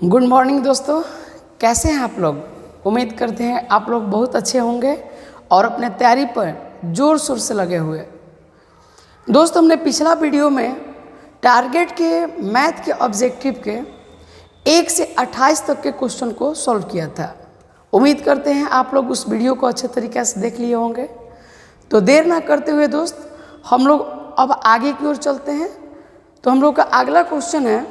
Good morning दोस्तों, कैसे हैं आप लोग। उम्मीद करते हैं आप लोग बहुत अच्छे होंगे और अपने तैयारी पर जोर शोर से लगे हुए। दोस्तों, हमने पिछला वीडियो में टारगेट के मैथ के ऑब्जेक्टिव के 1 से 28 तक के क्वेश्चन को सॉल्व किया था। उम्मीद करते हैं आप लोग उस वीडियो को अच्छे तरीके से देख लिए होंगे। तो देर ना करते हुए दोस्त, हम लोग अब आगे की ओर चलते हैं। तो हम लोग का अगला क्वेश्चन है,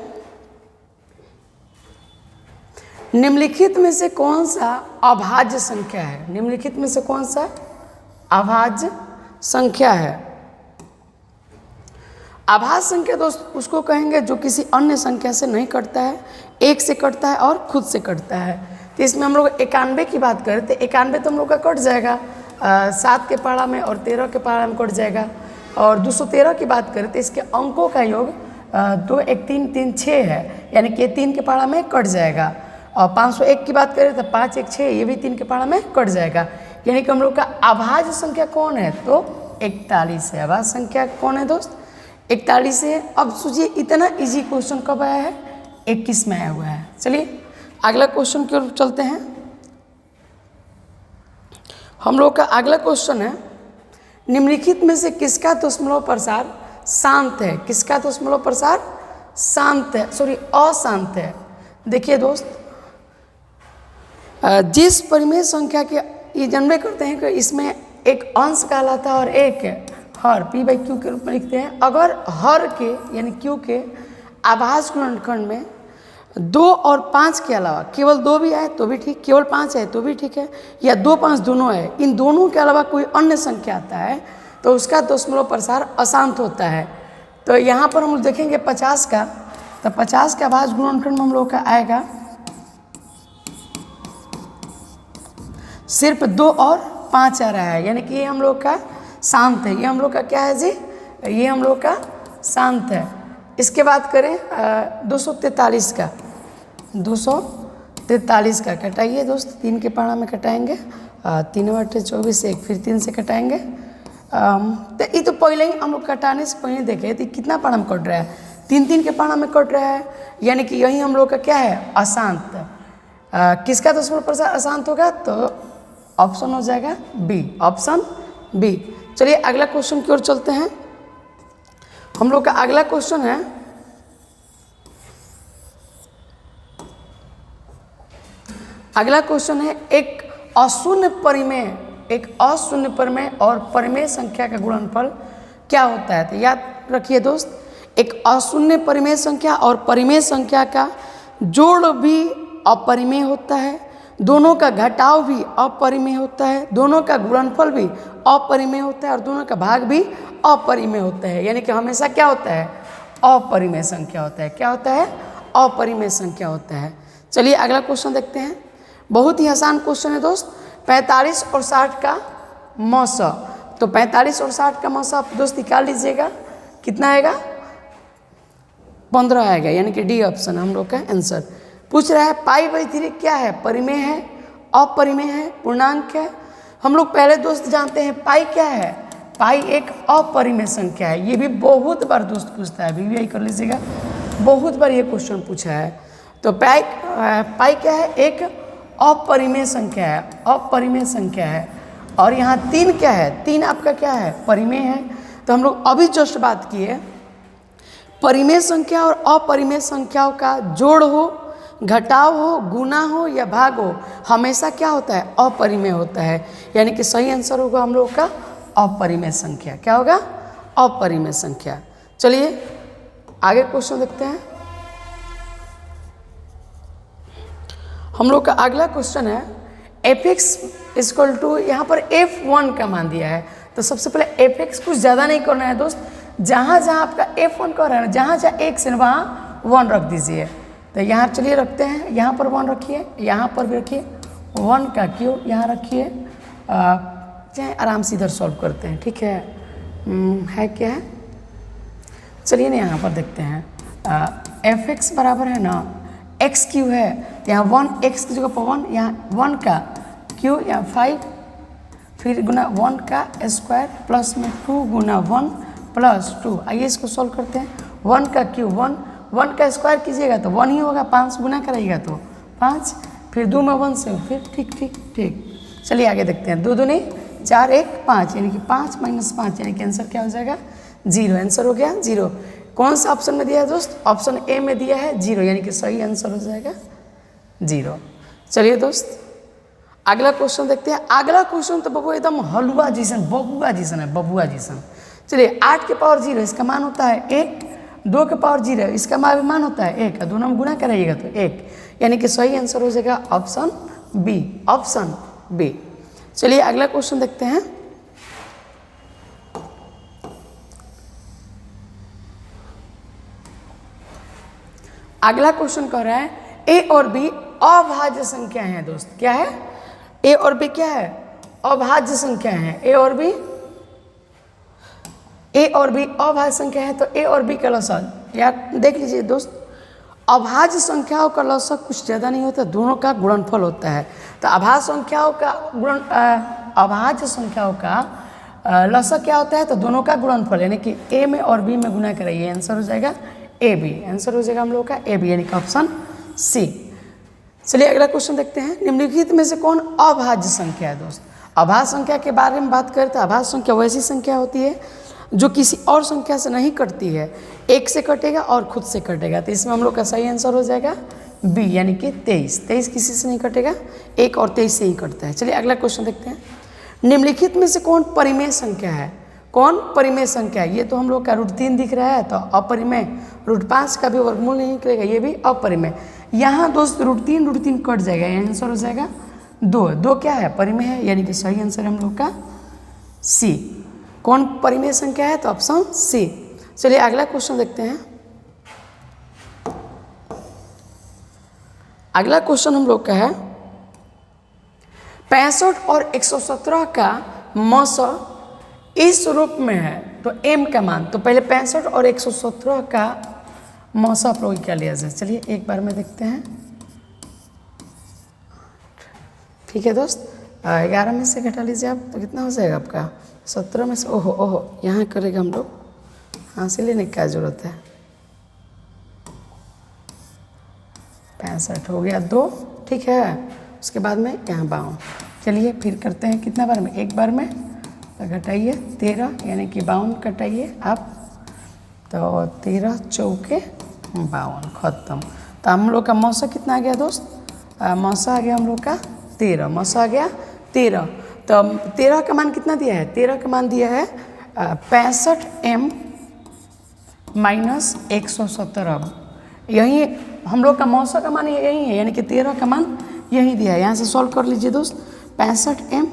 निम्नलिखित में से कौन सा अभाज्य संख्या है। निम्नलिखित में से कौन सा अभाज्य संख्या है। अभाज्य संख्या दोस्त उसको कहेंगे जो किसी अन्य संख्या से नहीं कटता है, एक से कटता है और खुद से कटता है। तो इसमें हम लोग 91 की बात करें तो 91 तो हम लोग का कट जाएगा 7 के पहाड़ा में और 13 के पहाड़ा में कट जाएगा। और 213 की बात करें तो इसके अंकों का योग 2 1 3 3 6 है, यानी कि 3 के पहाड़ा में कट जाएगा। और 501 की बात करें तो 5 1 6, ये भी 3 के पहाड़ा में कट जाएगा। यानी कि हम लोग का अभाज्य संख्या कौन है, तो 41 है। अभाज्य संख्या कौन है दोस्त, 41 है। अब सोचिए इतना इजी क्वेश्चन कब आया है, 21 में आया हुआ है। चलिए अगला क्वेश्चन की ओर चलते हैं। हम लोग का अगला क्वेश्चन है, निम्नलिखित में से किसका दशमलव प्रसार शांत है। किसका दशमलव प्रसार शांत है, सॉरी अशांत है। देखिए दोस्त, जिस परिमेय संख्या के ये जन्मे करते हैं कि इसमें एक अंश कहलाता है और एक हर p/q के रूप में लिखते हैं। अगर हर के यानी q के अभाज्य गुणनखंड में 2 और 5 के अलावा केवल 2 भी आए तो भी ठीक, केवल 5 है तो भी ठीक है, या 2 5 दोनों है, इन दोनों के अलावा कोई अन्य संख्या आता है तो उसका दशमलव प्रसार अशांत होता है। तो यहाँ पर हम लोग देखेंगे 50 का, तो 50 का अभाज्य गुणनखंड में हम लोग का आएगा सिर्फ 2 और 5 आ रहा है, यानी कि ये हम लोग का शांत है। ये हम लोग का क्या है जी, ये हम लोग का शांत है। इसके बाद करें 243 का, 243 का कटाइए दोस्त, 3 के पहाड़ा में कटाएंगे, 3 बटे 24 1, फिर 3 से कटाएंगे। तो ये तो पहले ही हम लोग कटाने से पहले देखे तो कितना पहाड़ा में कट रहा है, 3 के पहाड़ा में कट रहा है, यानी कि यही हम लोग का क्या है, अशांत। किसका दशमलव प्रसार अशांत होगा, तो ऑप्शन हो जाएगा बी, ऑप्शन बी। चलिए अगला क्वेश्चन की ओर चलते हैं। हम लोग का अगला क्वेश्चन है, अगला क्वेश्चन है एक अशून्य परिमेय और परिमेय संख्या का गुणनफल क्या होता है। तो याद रखिए दोस्त, एक अशून्य परिमेय संख्या और परिमेय संख्या का जोड़ भी अपरिमेय होता है, दोनों का घटाव भी अपरिमेय होता है, दोनों का गुणनफल भी अपरिमेय होता है और दोनों का भाग भी अपरिमेय होता है। यानी कि हमेशा क्या होता है, अपरिमेय संख्या होता है। क्या होता है, अपरिमेय संख्या होता है। चलिए अगला क्वेश्चन देखते हैं। बहुत ही आसान क्वेश्चन है दोस्त, 45 और 60 का मौसा। तो 45 और 60 का मौसा आप दोस्त निकाल लीजिएगा, कितना आएगा, 15 आएगा, यानी कि डी ऑप्शन हम लोग का आंसर। पूछ रहा है π/3 क्या है, परिमेय है, अपरिमेय है, पूर्णांक है। हम लोग पहले दोस्त जानते हैं पाई क्या है, पाई एक अपरिमेय संख्या है। ये भी बहुत बार दोस्त पूछता है, VVI कर लीजिएगा, बहुत बार ये क्वेश्चन पूछा है। तो पाई क्या है, एक अपरिमेय संख्या है, अपरिमेय संख्या है। और यहाँ 3 क्या है, 3 आपका क्या है, परिमेय है। तो हम लोग अभी जस्ट बात किए, परिमेय संख्या और अपरिमेय संख्याओं का जोड़ हो, घटाव हो, गुना हो या भाग हो, हमेशा क्या होता है, अपरिमेय होता है। यानी कि सही आंसर होगा हम लोग का अपरिमेय संख्या। क्या होगा, अपरिमेय संख्या। चलिए आगे क्वेश्चन देखते हैं। हम लोग का अगला क्वेश्चन है, fx इक्वल टू, यहाँ पर f1 का मान दिया है। तो सबसे पहले fx कुछ ज़्यादा नहीं करना है दोस्त, जहाँ जहाँ आपका f1 का रहा है, जहाँ जहाँ x है वहाँ 1 रख दीजिए। तो यहाँ चलिए रखते हैं, यहाँ पर 1 रखिए, यहाँ पर भी रखिए, 1 का क्यू यहाँ रखिए, चाहे आराम से इधर सॉल्व करते हैं, ठीक है। क्या है, चलिए ना यहाँ पर देखते हैं, fx बराबर है ना x क्यू है, तो यहाँ 1 x की जगह पर 1, यहाँ 1 का क्यू, यहाँ 5, फिर गुना 1 का स्क्वायर प्लस में 2 गुना 1 प्लस 2। आइए इसको सॉल्व करते हैं। 1 का क्यू 1, 1 का स्क्वायर कीजिएगा तो 1 ही होगा, 5 से गुना कराइएगा तो 5, फिर 2 में 1 से, फिर ठीक। चलिए आगे देखते हैं। 2 दूनी 4, 1 5, यानी कि 5 माइनस 5, यानी कि आंसर क्या हो जाएगा 0। आंसर हो गया 0। कौन सा ऑप्शन में दिया है दोस्त? ऑप्शन ए में दिया है 0, यानी कि सही आंसर हो जाएगा 0। चलिए दोस्त अगला क्वेश्चन देखते हैं। अगला क्वेश्चन तो बबुआ एकदम हलवा जैसन, बबुआ जैसन है, बबुआ जैसन। चलिए 8 के पावर 0 इसका मान होता है 1, 2 के पावर 0 इसका मान होता है 1, दोनों में गुना कराइएगा तो 1, यानी कि सही आंसर हो जाएगा ऑप्शन बी, ऑप्शन बी। चलिए अगला क्वेश्चन देखते हैं। अगला क्वेश्चन कह रहा है ए और बी अभाज्य संख्या है दोस्त। क्या है? ए और बी क्या है? अभाज्य संख्या है। ए और बी अभाज्य संख्या है, तो ए और बी का लसागु यार देख लीजिए दोस्त, अभाज्य संख्याओं का लसागु कुछ ज़्यादा नहीं होता, दोनों का गुणनफल होता है। तो अभाज्य संख्याओं का लसागु क्या होता है? तो दोनों का गुणनफल, यानी कि ए में और बी में गुना कराइए, आंसर हो जाएगा ए बी। आंसर हो जाएगा हम लोग का ए बी, यानी कि ऑप्शन सी। चलिए अगला क्वेश्चन देखते हैं। निम्नलिखित में से कौन अभाज्य संख्या है दोस्त? अभाज्य संख्या के बारे में बात करें तो अभाज्य संख्या वैसी संख्या होती है जो किसी और संख्या से नहीं कटती है, एक से कटेगा और खुद से कटेगा। तो इसमें हम लोग का सही आंसर हो जाएगा बी, यानी कि 23। 23 किसी से नहीं कटेगा, 1 और 23 से ही कटता है। चलिए अगला क्वेश्चन देखते हैं। निम्नलिखित में से कौन परिमेय संख्या है? कौन परिमेय संख्या है? ये तो हम लोग का √3 दिख रहा है, तो अपरिमेय। √5 का भी वर्गमूल नहीं निकलेगा, ये भी अपरिमेय। यहाँ दोस्त √3 कट जाएगा, ये आंसर हो जाएगा 2। 2 क्या है? परिमेय है, यानी कि सही आंसर हम लोग का सी। कौन परिमेय संख्या है? तो ऑप्शन सी। चलिए अगला क्वेश्चन देखते हैं। अगला क्वेश्चन हम लोग का है 65 और 117 का मौसा इस रूप में है, तो m का मान। तो पहले 65 और 117 का मौसा आप लोग क्या लिया जाए? चलिए एक बार में देखते हैं। ठीक है दोस्त, 11 में से घटा लीजिए आप, तो कितना हो जाएगा आपका? 17 में से, ओहो यहाँ करेगा हम लोग, हाँ से लेने की क्या जरूरत है। 65 हो गया 2, ठीक है। उसके बाद में यहाँ 52। चलिए फिर करते हैं कितना बार में? एक बार में, तो घटाइए 13, यानी कि 52 घटाइए आप, तो 13 चौके 52 खत्म। तो हम लोग का मौसा कितना आ गया दोस्त? मौसा आ गया हम लोग का 13, मौसा आ गया 13। तो 13 का मान कितना दिया है? 13 का मान दिया है 65m - 117। यही हम लोग का मौसा का मान यही है, यानी कि 13 का मान यही दिया है। यहाँ से सॉल्व कर लीजिए दोस्त। 65m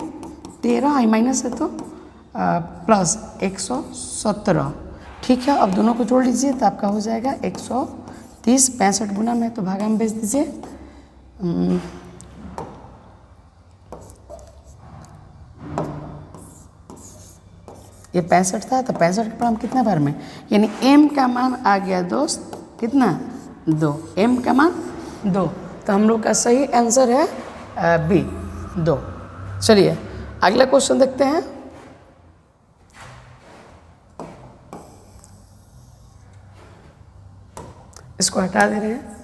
13 माइनस है तो प्लस 117, ठीक है। अब दोनों को जोड़ लीजिए तो आपका हो जाएगा 130। 65 गुना में तो भागा में भेज दीजिए। ये 65 था, तो 65 के हम कितना बार में, यानी m का मान आ गया दोस्त कितना? 2। m का मान 2, तो हम लोग का सही आंसर है बी, 2। चलिए अगला क्वेश्चन देखते हैं। इसको हटा दे रहे हैं।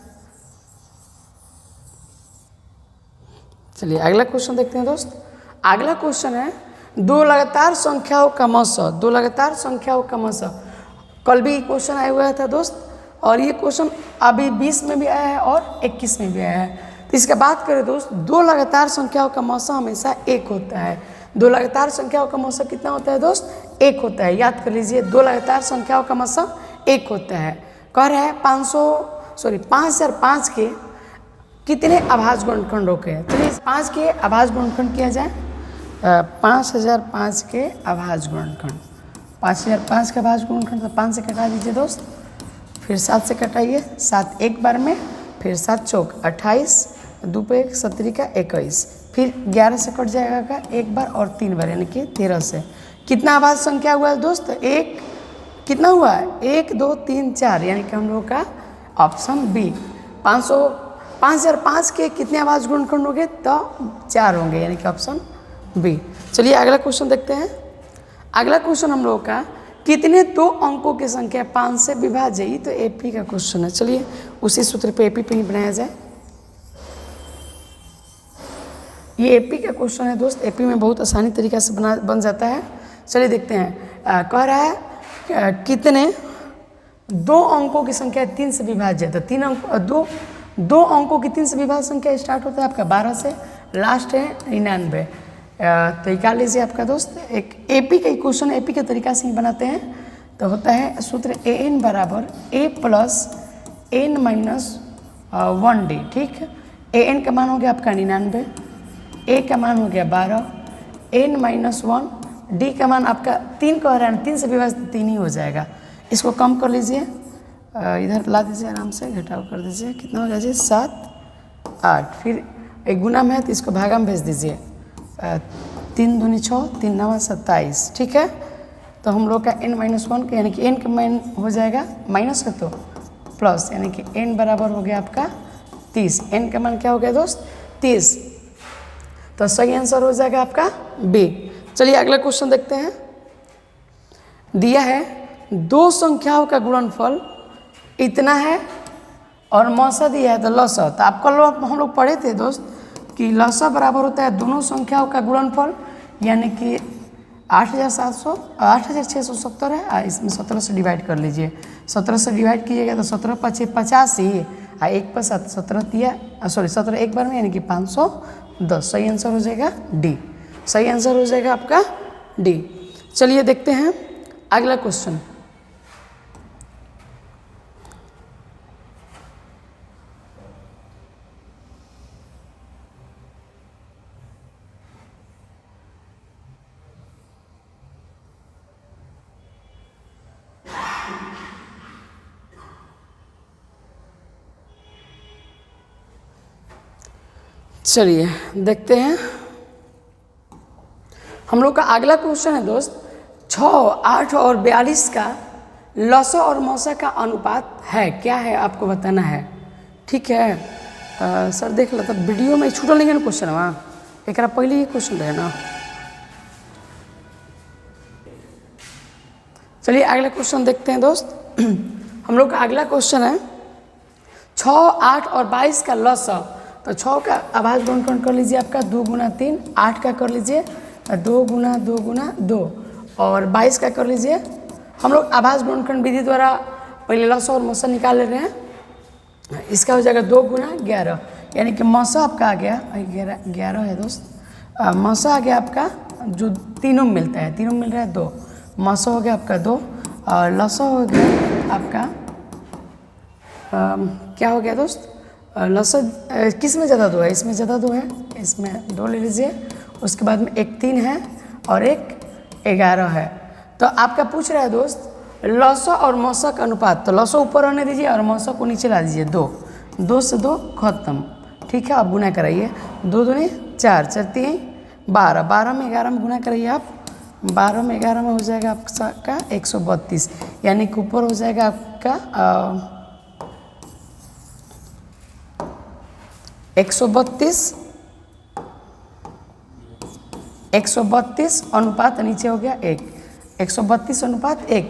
चलिए अगला क्वेश्चन देखते हैं दोस्त। अगला क्वेश्चन है 2 लगातार संख्याओं का मौसा। 2 लगातार संख्याओं का मौसा कल भी क्वेश्चन आया हुआ था दोस्त, और ये क्वेश्चन अभी 20 में भी आया है और 21 में भी आया है। तो इसका बात करें दोस्त, 2 लगातार संख्याओं का मौसा हमेशा 1 होता है। 2 लगातार संख्याओं का मौसा कितना होता है दोस्त? 1 होता है। याद कर लीजिए, 2 लगातार संख्याओं का मौसा 1 होता है। कह रहा है 5005 के कितने अभाज्य गुणनखंड होते हैं? चलिए 5 के अभाज्य गुणनखंड किया जाए। 5005 के अभाज्य गुणनखंड, 5005 का अभाज्य गुणनखंड, तो 5 से कटा दीजिए दोस्त, फिर 7 से कटाइए, 7 एक बार में, फिर 7 चौक 28, 2 पे 1 17 का 21, फिर 11 से कट जाएगा का एक बार और 3 बार, यानी कि 13 से। कितना अभाज्य संख्या हुआ है दोस्त? 1 कितना हुआ है? 1 2 3 4, यानी कि हम लोग का ऑप्शन बी। 5005 के कितने अभाज्य गुणनखंड होंगे? तो 4 होंगे, यानी कि ऑप्शन बी। चलिए अगला क्वेश्चन देखते हैं। अगला क्वेश्चन हम लोग का कितने दो अंकों की संख्या 5 से विभाज्य? ये तो एपी का क्वेश्चन है। चलिए उसी सूत्र पे एपी पे ही बनाया जाए। ये एपी का क्वेश्चन है दोस्त, एपी में बहुत आसानी तरीका से बन जाता है। चलिए देखते हैं। कह रहा है कितने दो अंकों की संख्या 3 से विभाज्य है। तो 3 अंक दो अंकों की 3 से विभाज्य संख्या स्टार्ट होता है आपका 12 से, लास्ट है 99। तो निकाल लीजिए आपका दोस्त। एक एपी का क्वेश्चन एपी के तरीका से ही बनाते हैं। तो होता है सूत्र an बराबर a plus n minus 1d। ठीक है, an का मान हो गया आपका 99, a का मान हो गया 12, n माइनस 1, d का मान आपका 3 कह रहा है, 3 से विभाजित 3 ही हो जाएगा। इसको कम कर लीजिए, इधर ला दीजिए आराम से, घटाव कर दीजिए। कितना हो जाएगा? 7 8। फिर एक गुना में है तो इसको भागा में भेज दीजिए। 3 दूनी 6, 3 9 27। ठीक है, तो हम लोग का n माइनस 1 यानी कि n का मान हो जाएगा माइनस का तो प्लस, यानी कि n बराबर हो गया आपका 30। n का मान क्या हो गया दोस्त? 30। तो सही आंसर हो जाएगा आपका बी। चलिए अगला क्वेश्चन देखते हैं। दिया है दो संख्याओं का गुणनफल इतना है और मौसा दिया है तो लसा। तो आपका हम लोग पढ़े थे दोस्त कि लसा बराबर होता है दोनों संख्याओं का गुणनफल, यानी कि 8670 है। इसमें 17 से डिवाइड कर लीजिए। 17 से डिवाइड कीजिएगा तो 17 × 5 = 85 और 1 + 7 17 तिया 17 एक बार में, यानी कि 510। सही आंसर हो जाएगा डी। सही आंसर हो जाएगा आपका डी। चलिए देखते हैं अगला क्वेश्चन। चलिए देखते हैं। हम लोग का अगला क्वेश्चन है दोस्त 6, 8 और 42 का लसा और मौसा का अनुपात है, क्या है आपको बताना है। ठीक है सर, देख लो तब वीडियो में छूटल नहीं है ना क्वेश्चन, वहाँ एक पहले ही क्वेश्चन रहे ना। चलिए अगला क्वेश्चन देखते हैं दोस्त। हम लोग का अगला क्वेश्चन है 6, 8 और 22 का लसा। तो 6 का आभाज्य गुणनखंड कर लीजिए आपका 2 × 3, 8 का कर लीजिए 2 × 2 × 2 और 22 का कर लीजिए। हम लोग आभाज्य गुणनखंड विधि द्वारा पहले लसा और मौसा निकाल ले रहे हैं। इसका हो जाएगा 2 × 11, यानी कि मौसा आपका आ गया 11 है दोस्त। मौसा आ गया आपका जो तीनों में मिलता है, तीनों में मिल रहा है 2। मौसा हो गया आपका 2 और लसा हो गया आपका क्या हो गया दोस्त? लसा किस में ज़्यादा 2 है? इसमें ज़्यादा 2 है, इसमें 2 ले लीजिए। उसके बाद में एक 3 है और एक 11 है। तो आपका पूछ रहा है दोस्त लसा और मौसा का अनुपात। तो लसा ऊपर रहने दीजिए और मौसा को नीचे ला दीजिए। 2 से 2 खत्म। ठीक है, आप गुना कराइए। 2 दूनी 4, 4 3 12, 12 में 11 में गुना कराइए आप। 12 में 11 में हो जाएगा आपका 132, यानी कि ऊपर हो जाएगा आपका 132 अनुपात नीचे हो गया 1। 132 अनुपात 1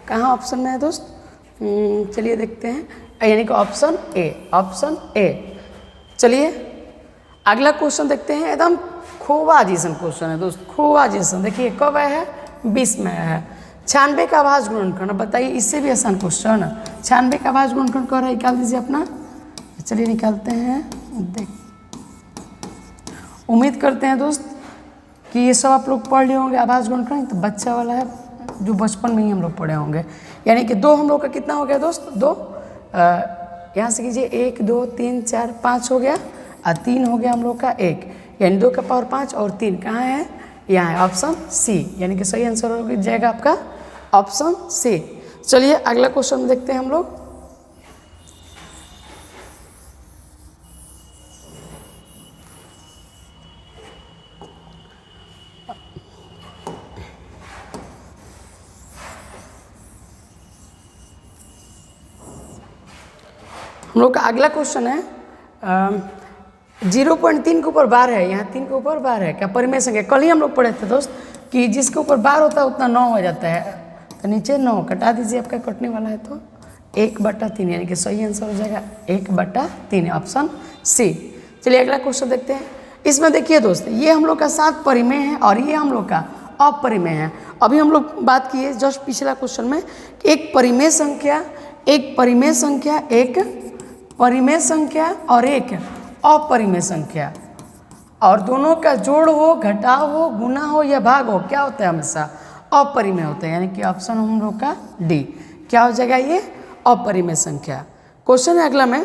कहाँ ऑप्शन में है दोस्त? चलिए देखते हैं, यानी कि ऑप्शन ए। Option A. चलिए अगला क्वेश्चन देखते हैं। एकदम खोवा जैसन क्वेश्चन है दोस्त, खोवा जैसन। देखिए कब आया है? 20 में आया है। 96 का आभाज्य गुणनखंड। बताइए, इससे भी आसान क्वेश्चन। 96 का आभाज्य गुणनखंड कर रहा है, निकाल दीजिए अपना। चलिए निकालते हैं। देख उम्मीद करते हैं दोस्त कि ये सब आप लोग पढ़ लिए होंगे आभाज्य गुणनखंड। तो बच्चा वाला है जो बचपन में ही हम लोग पढ़े होंगे। यानी कि 2 हम लोग का कितना हो गया दोस्त? 2 यहाँ से कीजिए 1 2 3 4 5 हो गया और 3 हो गया हम लोग का 1, यानी 2 का पावर 5 और 3 कहाँ है? यहाँ है ऑप्शन सी, यानी कि सही आंसर हो जाएगा आपका ऑप्शन सी। चलिए अगला क्वेश्चन देखते हैं हम लोग। हम लोग का अगला क्वेश्चन है 0.3 के ऊपर बार है, यहाँ 3 के ऊपर बार है। क्या परिमेय संख्या? कल ही हम लोग पढ़े थे दोस्त कि जिसके ऊपर बार होता है उतना 9 हो जाता है। तो नीचे 9 कटा दीजिए, आपका कटने वाला है तो 1/3 यानी कि सही आंसर हो जाएगा 1/3 ऑप्शन सी। चलिए अगला क्वेश्चन देखते हैं। इसमें देखिए दोस्त, ये हम लोग का 7 परिमेय है और ये हम लोग का अपरिमेय है। अभी हम लोग बात किए जस्ट पिछला क्वेश्चन में कि एक परिमेय संख्या, एक परिमेय संख्या, एक परिमेय संख्या और एक अपरिमेय संख्या, और दोनों का जोड़ हो, घटाव हो, गुना हो या भाग हो, क्या होता है हमेशा अपरिमेय होता है, यानी कि ऑप्शन हम लोग का डी क्या हो जाएगा, ये अपरिमेय संख्या। क्वेश्चन है अगला में,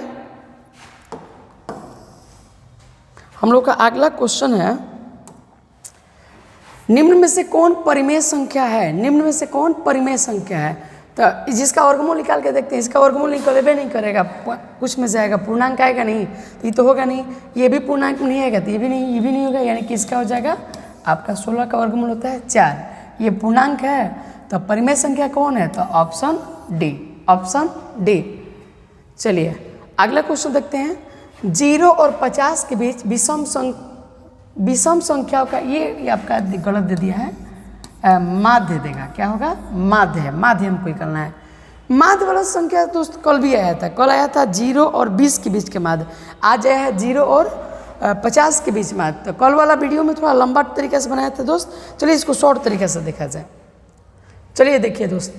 हम लोग का अगला क्वेश्चन है, निम्न में से कौन परिमेय संख्या है, निम्न में से कौन परिमेय संख्या है। तो जिसका वर्गमूल निकाल के देखते हैं, इसका वर्गमूल निकलेबे नहीं करेगा, कुछ में जाएगा, पूर्णांक आएगा नहीं तो ये तो होगा नहीं, ये भी पूर्णांक नहीं आएगा तो ये भी नहीं, ये भी नहीं होगा, यानी कि इसका हो जाएगा आपका 16 का वर्गमूल होता है 4, ये पूर्णांक है तो परिमेय संख्या कौन है, तो ऑप्शन डी, ऑप्शन डी। चलिए अगला क्वेश्चन देखते हैं। 0 और 50 के बीच विषम संख्याओं का, ये आपका गलत दे दिया है, माध्य देगा, क्या होगा, माध्य है, माध्य हमको निकालना है। माध्य वाला संख्या दोस्त कल भी आया था, कल आया था 0 और 20 के बीच के माध्य, आज आया है 0 और 50 के बीच माध्य। तो कल वाला वीडियो में थोड़ा लंबा तरीके से बनाया था दोस्त, चलिए इसको शॉर्ट तरीके से देखा जाए। चलिए देखिए दोस्त,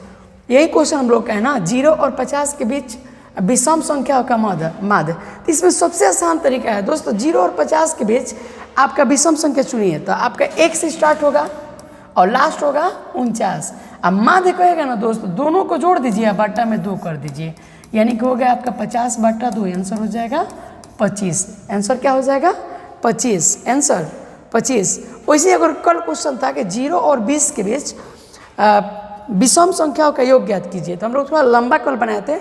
यही क्वेश्चन हम लोग का है ना, 0 और 50 के बीच विषम संख्याओं का माध्य। तो इसमें सबसे आसान तरीका है दोस्तों, 0 और 50 के बीच आपका विषम संख्या चुनिए, तो आपका 1 से स्टार्ट होगा और लास्ट होगा 49। अब माध्य कहेगा ना दोस्तों, दोनों को जोड़ दीजिए, बट्टा में 2 कर दीजिए, यानी कि हो गया आपका 50/2, आंसर हो जाएगा 25। आंसर क्या हो जाएगा 25, आंसर 25। वैसे अगर कल क्वेश्चन था कि 0 और 20 के बीच विषम संख्याओं का योग ज्ञात कीजिए, तो हम लोग थोड़ा लंबा कल बनाए थे।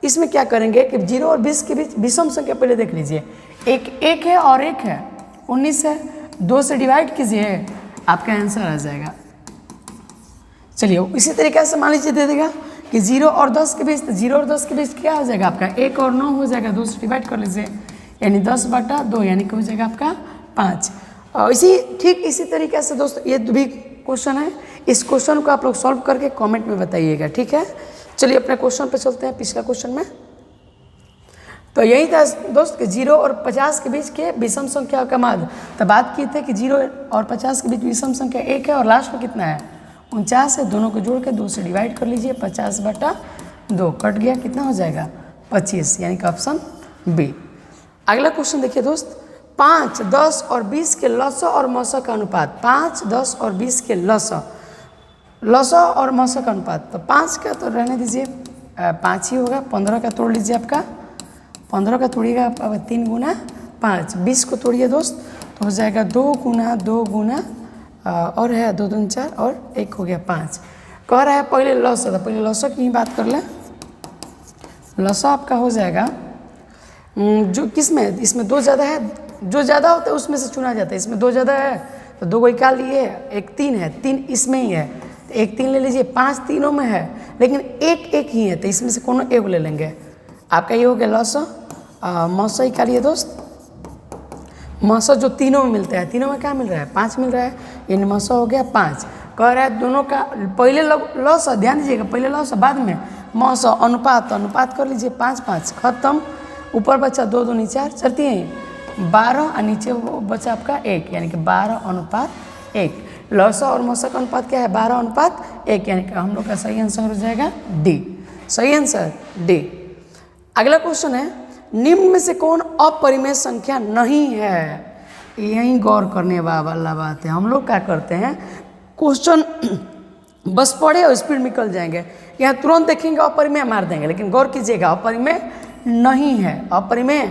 इसमें क्या करेंगे कि 0 और 20 के बीच विषम संख्या पहले देख लीजिए, एक है और एक है, 19 है, 2 से डिवाइड कीजिए, आपका आंसर आ जाएगा। चलिए इसी तरीके से मान लीजिए दे देगा कि 0 और 10 के बीच, तो 0 और 10 के बीच क्या हो जाएगा आपका 1 और 9 हो जाएगा, 2 से डिवाइड कर लीजिए, यानी 10/2, यानी कि हो जाएगा आपका 5। और ठीक इसी तरीके से दोस्तों ये भी क्वेश्चन है, इस क्वेश्चन को आप लोग सॉल्व करके कमेंट में बताइएगा, ठीक है। चलिए अपने क्वेश्चन पे चलते हैं, पिछला क्वेश्चन में तो यही था दोस्त कि 0 और 50 के बीच के विषम संख्या का माध्य। तो बात की थी कि 0 और 50 के बीच विषम संख्या 1 है और लास्ट में कितना है 49 है, दोनों को जोड़ के 2 से डिवाइड कर लीजिए, 50/2 कट गया, कितना हो जाएगा 25, यानी कि ऑप्शन बी। अगला क्वेश्चन देखिए दोस्त, 5, 10 और 20 के लसा और मसा का अनुपात, 5, 10 और 20 के लसा और मसा का अनुपात। तो 5 का तो रहने दीजिए, 5 ही होगा, 15 का तोड़ लीजिए, आपका 15 का तोड़िएगा आप 3 गुना 5, 20 को तोड़िए दोस्त तो हो जाएगा 2 गुना 2 गुना और है 2 दूनी 4 और 1 हो गया 5। कह रहा है पहले लसा, तो पहले लसा की ही बात कर लें। लसा आपका हो जाएगा जो किस में, इसमें 2 ज़्यादा है, जो ज़्यादा होता है उसमें से चुना जाता है, इसमें 2 ज़्यादा है तो 2 को निकाल लिए, 1 3 है, 3 इसमें ही है तो 1 3 ले लीजिए, 5 तीनों में है लेकिन 1 ही है तो इसमें से कोनो एक ले लेंगे, आपका ये हो गया लसा। मौसा निकालिए दोस्त, मौसा जो तीनों में मिलता है, तीनों में क्या मिल रहा है 5 मिल रहा है, यानी मौसा हो गया 5। कह रहा है दोनों का पहले लसा, ध्यान दीजिएगा, पहले लसा बाद में मौसा, अनुपात कर लीजिए, 5 5 खत्म, ऊपर बचा 2 दूनी 4 चलती हैं 12 और नीचे वो बचा आपका 1, यानी कि 12:1। लसा और मौसा का अनुपात क्या है 12:1, यानी कि हम लोग का सही आंसर हो जाएगा डी, सही आंसर डी। अगला क्वेश्चन है, निम्न में से कौन अपरिमेय संख्या नहीं है। यही गौर करने वाला बात है, हम लोग क्या करते हैं क्वेश्चन बस पढ़े और स्पीड निकल जाएंगे, यहाँ तुरंत देखेंगे अपरिमेय मार देंगे, लेकिन गौर कीजिएगा अपरिमेय नहीं है, अपरिमेय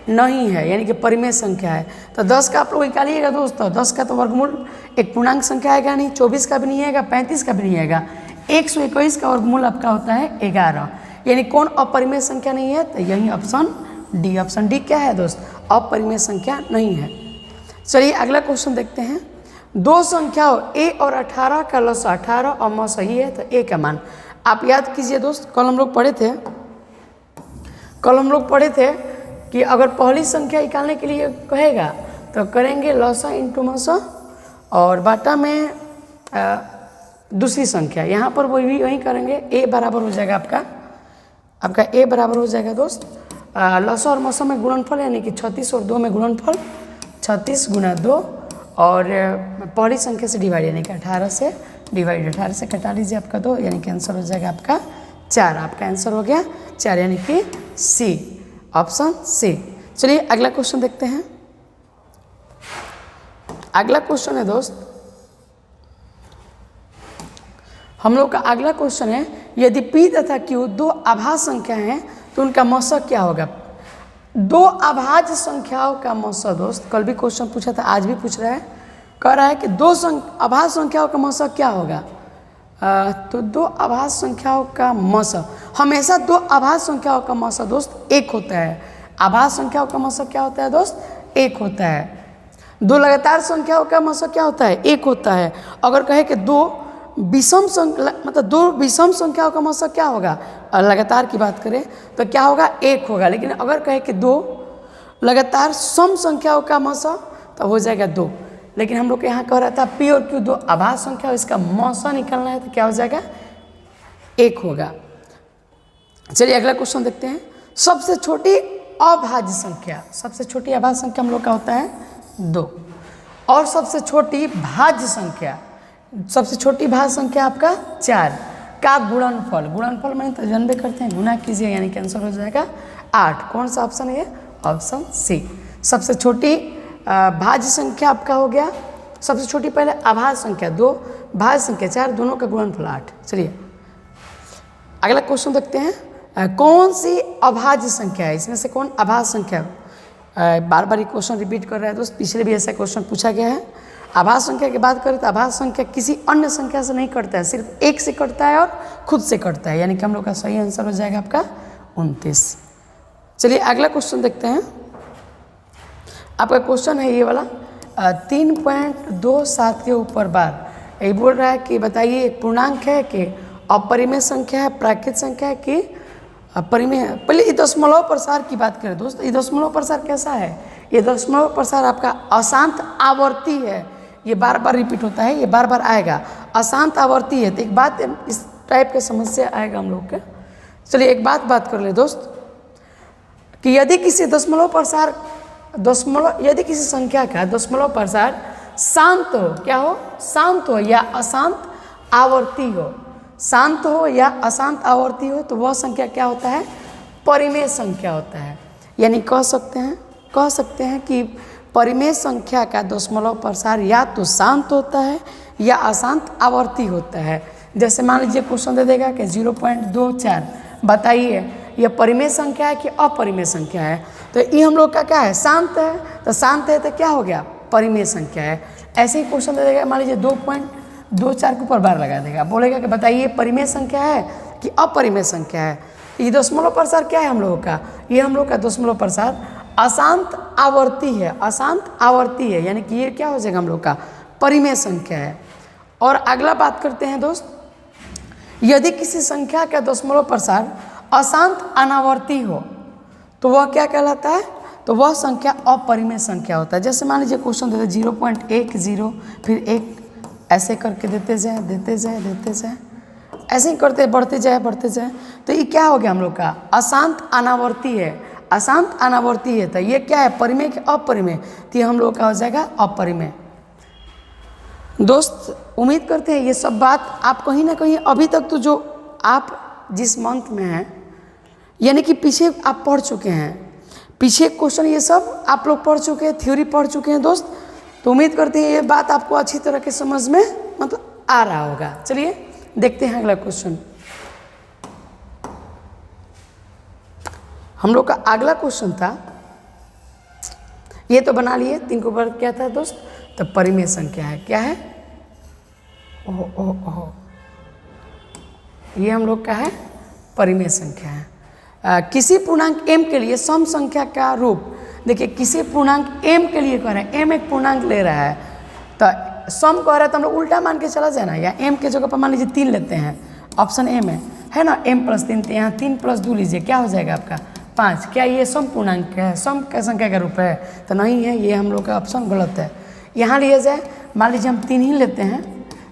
नहीं है, यानी कि परिमेय संख्या है। तो 10 का आप लोग निकालिएगा दोस्तों, 10 का तो वर्गमूल एक पूर्णांक संख्या आएगा नहीं, 24 का भी नहीं आएगा, 35 का भी नहीं आएगा, 121 का वर्गमूल आपका होता है 11, यानी कौन अपरिमेय संख्या नहीं है, तो यही ऑप्शन डी, ऑप्शन डी क्या है दोस्त, अपरिमेय संख्या नहीं है। चलिए अगला क्वेश्चन देखते हैं, 2 संख्याओं a और 18 का लसा 18 और म सही है तो a का मान। आप याद कीजिए दोस्त, कल हम लोग पढ़े थे कि अगर पहली संख्या निकालने के लिए कहेगा तो करेंगे लसा इंटू मसा और बाटा में दूसरी संख्या, यहाँ पर वही करेंगे। a बराबर हो जाएगा आपका a बराबर हो जाएगा दोस्त लसा और मसा में गुणनफल, यानी कि 36 और 2 में गुणनफल 36 गुना 2 और पहली संख्या से डिवाइड, यानी कि 18 से डिवाइड, 18 से कटा लीजिए आपका 2, यानी कि आंसर हो जाएगा आपका 4। आपका आंसर हो गया 4, यानी कि सी, ऑप्शन सी। चलिए अगला क्वेश्चन देखते हैं। अगला क्वेश्चन है दोस्त, हम लोग का अगला क्वेश्चन है, यदि P तथा Q दो अभाज्य संख्या हैं तो उनका मौसा क्या होगा। दो अभाज्य संख्याओं का मौसा दोस्त, कल भी क्वेश्चन पूछा था, आज भी पूछ रहा है, कह रहा है कि दो अभाज्य संख्याओं का मौसा क्या होगा। तो दो अभाज्य संख्याओं का मौसा, हमेशा दो अभाज्य संख्याओं का मौसा दोस्त एक होता है। अभाज्य संख्याओं का मौसा क्या होता है दोस्त, एक होता है। दो लगातार संख्याओं का मौसा क्या होता है, एक होता है। अगर कहे कि दो विषम संख्या, मतलब दो विषम संख्याओं का मौसा क्या होगा, लगातार की बात करें तो क्या होगा, एक होगा। लेकिन अगर कहे कि दो लगातार सम संख्याओं का मौसा तो हो जाएगा 2। लेकिन हम लोग के यहाँ कह रहा था P और Q दो अभाज्य संख्या, इसका मौसा निकालना है तो क्या हो जाएगा, 1 होगा। चलिए अगला क्वेश्चन देखते हैं। सबसे छोटी अभाज्य संख्या, सबसे छोटी अभाज्य संख्या हम लोग का होता है 2, और सबसे छोटी भाज्य संख्या, सबसे छोटी भाज्य संख्या आपका 4 का गुणनफल, गुणनफल मैंने तो जानबे करते हैं, गुना कीजिए, यानी कि आंसर हो जाएगा 8। कौन सा ऑप्शन है, ऑप्शन सी। सबसे छोटी भाज्य संख्या आपका हो गया, सबसे छोटी पहले अभाज्य संख्या 2, भाज्य संख्या 4, दोनों का गुणनफल 8। चलिए अगला क्वेश्चन देखते हैं। कौन सी अभाज्य संख्या है, इसमें से कौन अभाज्य संख्या है। बार बार ये क्वेश्चन रिपीट कर रहा है दोस्त, पिछले भी ऐसा क्वेश्चन पूछा गया है। अभाज्य संख्या की बात करें तो अभाज्य संख्या किसी अन्य संख्या से नहीं कटता है, सिर्फ एक से कटता है और खुद से कटता है, यानी कि हम लोग का सही आंसर हो जाएगा आपका 29। चलिए अगला क्वेश्चन देखते हैं। आपका क्वेश्चन है ये वाला, 3.27 के ऊपर बार, ये बोल रहा है कि बताइए एक पूर्णांक है कि अपरिमेय संख्या है, प्राकृत संख्या है कि परिमेय है। पहले ये दशमलव प्रसार की बात करें दोस्त, ये दशमलव प्रसार कैसा है, ये दशमलव प्रसार आपका अशांत आवर्ती है, ये बार बार रिपीट होता है, ये बार बार आएगा, अशांत आवर्ती है। तो एक बात इस टाइप के समस्या आएगा हम लोग का। चलिए एक बात कर ले दोस्त, कि यदि किसी दशमलव प्रसार यदि किसी संख्या का दशमलव प्रसार शांत हो, क्या हो, शांत हो या अशांत आवर्ती हो, शांत हो या अशांत आवर्ती हो, तो वह संख्या क्या होता है, परिमेय संख्या होता है। यानी कह सकते हैं कि परिमेय संख्या का दशमलव प्रसार या तो शांत होता है या अशांत आवर्ती होता है। जैसे मान लीजिए क्वेश्चन दे देगा कि 0.24, बताइए यह परिमेय संख्या है कि अपरिमेय संख्या है। तो ये हम लोग का क्या है, शांत है, तो शांत है तो क्या हो गया, परिमेय संख्या है। ऐसे ही क्वेश्चन दे देगा, मान लीजिए 2.24 के ऊपर बार लगा देगा, बोलेगा कि बताइए परिमेय संख्या है कि अपरिमेय संख्या है। ये दशमलव प्रसार क्या है हम लोगों का, ये हम लोग का दशमलव प्रसार अशांत आवर्ती है, अशांत आवर्ती है, यानी कि ये क्या हो जाएगा हम लोग का परिमेय संख्या है। और अगला बात करते हैं दोस्त, यदि किसी संख्या का दशमलव प्रसार अशांत अनावर्ती हो तो वह क्या कहलाता है, तो वह संख्या अपरिमेय संख्या होता है। जैसे मान लीजिए क्वेश्चन देते 0.10 फिर 1 ऐसे करके देते जाए, ऐसे ही करते बढ़ते जाए, तो ये क्या हो गया हम लोग का अशांत अनावर्ती है, अशांत अनावर्ती है। तो ये क्या है, परिमेय कि अपरिमेय, तो ये हम लोग का हो जाएगा अपरिमेय। दोस्त उम्मीद करते हैं ये सब बात आप कहीं ना कहीं अभी तक तो जो आप जिस मंथ में हैं, यानी कि पीछे आप पढ़ चुके हैं, पीछे क्वेश्चन ये सब आप लोग पढ़ चुके हैं, थ्योरी पढ़ चुके हैं दोस्त। तो उम्मीद करते हैं ये बात आपको अच्छी तरह के समझ में मतलब आ रहा होगा। चलिए देखते हैं अगला क्वेश्चन। हम लोग का अगला क्वेश्चन था, ये तो बना लिए, 3 के ऊपर क्या था दोस्त, तो परिमेय संख्या है, क्या है, ओह ये हम लोग का है परिमेय संख्या है। किसी पूर्णांक m के लिए सम संख्या का रूप, देखिए किसी पूर्णांक m के लिए कह रहे हैं, m एक पूर्णांक ले रहा है, तो सम कह रहा है तो हम लोग उल्टा मान के चला जाए ना, या m के जगह पर मान लीजिए 3 लेते हैं, ऑप्शन m है ना, m + 3, तो यहाँ 3 + 2 लीजिए, क्या हो जाएगा आपका 5। क्या ये सम पूर्णांक है, सम का संख्या का रूप है, तो नहीं है, ये हम लोग का ऑप्शन गलत है। यहाँ लिया जाए, मान लीजिए हम 3 ही लेते हैं,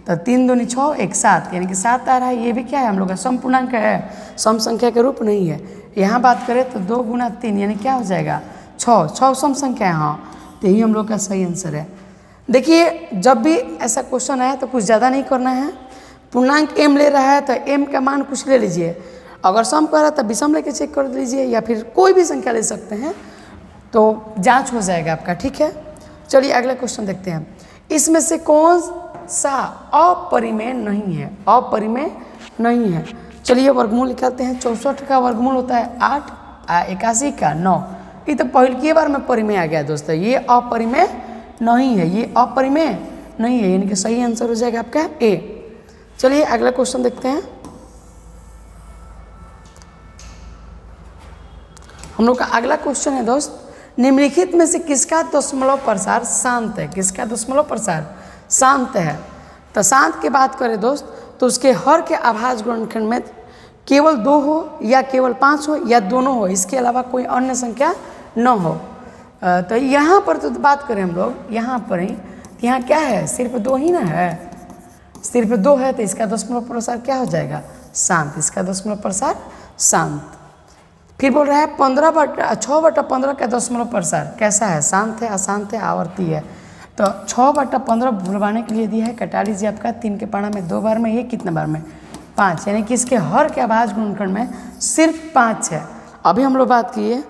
तो तो 3 दूनी 6, 1 7, यानी कि 7 आ रहा है। ये भी क्या है हम लोग का सम पूर्णांक है, सम संख्या के रूप नहीं है। यहाँ बात करें तो 2 गुना 3 यानी क्या हो जाएगा 6, 6 सम संख्या है। हाँ, तो यही हम लोग का सही आंसर है। देखिए जब भी ऐसा क्वेश्चन आया तो कुछ ज़्यादा नहीं करना है। पूर्णांक m ले रहा है तो m का मान कुछ ले लीजिए, अगर सम कर रहा है तो विषम लेके चेक कर लीजिए, या फिर कोई भी संख्या ले सकते हैं तो जांच हो जाएगा आपका। ठीक है, चलिए अगला क्वेश्चन देखते हैं। इसमें से कौन सा अपरिमेय नहीं है? अपरिमेय नहीं है। चलिए वर्गमूल निकालते हैं। 64 का वर्गमूल होता है 8, 81 का 9। ये तो पहली बार में परिमेय आ गया दोस्तों, ये अपरिमेय नहीं है, ये अपरिमेय नहीं है, यानी कि सही आंसर हो जाएगा आपका ए। चलिए अगला क्वेश्चन देखते हैं। हम लोग का अगला क्वेश्चन है दोस्त, निम्नलिखित में से किसका दशमलव प्रसार शांत है? किसका दशमलव प्रसार शांत है? तो शांत की बात करें दोस्त तो उसके हर के अभाज्य गुणनखंड में केवल 2 हो या केवल 5 हो या दोनों हो, इसके अलावा कोई अन्य संख्या न हो। तो यहाँ पर तो बात करें हम लोग यहाँ पर ही, यहाँ क्या है सिर्फ 2 ही ना है, सिर्फ 2 है, तो इसका दशमलव प्रसार क्या हो जाएगा शांत। इसका दशमलव प्रसार शांत। फिर बोल रहा है 6/15 का दशमलव प्रसार कैसा है? शांत है, अशांत है, आवर्ती है। तो 6/15 भुलवाने के लिए दिया है, कटा लीजिए आपका 3 के पाना में 2 बार में, ये कितने बार में 5, यानी कि इसके हर के अभाज्य गुणनखंड में सिर्फ 5 है। अभी हम लोग बात किए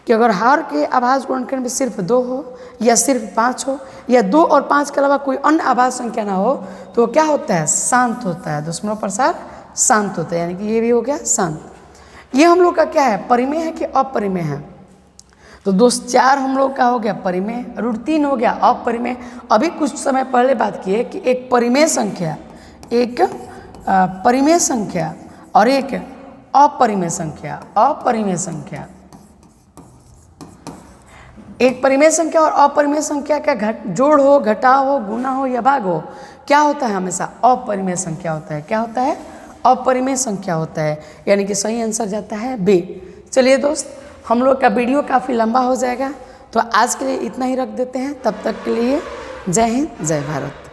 कि अगर हर के अभाज्य गुणनखंड में सिर्फ 2 हो या सिर्फ 5 हो या 2 और 5 के अलावा कोई अन्य अभाज्य संख्या ना हो तो क्या होता है शांत होता है, दशमलव प्रसार शांत होता है, यानी कि ये भी हो गया शांत। ये हम लोग का क्या है परिमेय है कि अपरिमेय है? तो दोस्त 4 हम लोग का हो गया परिमेय, √3 हो गया अपरिमेय। अभी कुछ समय पहले बात किए कि एक परिमेय संख्या, एक परिमेय संख्या और एक अपरिमेय संख्या। अपरिमेय संख्या, एक परिमेय संख्या और अपरिमेय संख्या का जोड़ हो, घटाव हो, गुना हो या भाग हो, क्या होता है हमेशा अपरिमेय संख्या होता है। क्या होता है? अपरिमेय संख्या होता है, यानी कि सही आंसर जाता है बी। चलिए दोस्त हम लोग का वीडियो काफ़ी लंबा हो जाएगा तो आज के लिए इतना ही रख देते हैं। तब तक के लिए जय हिंद, जय भारत।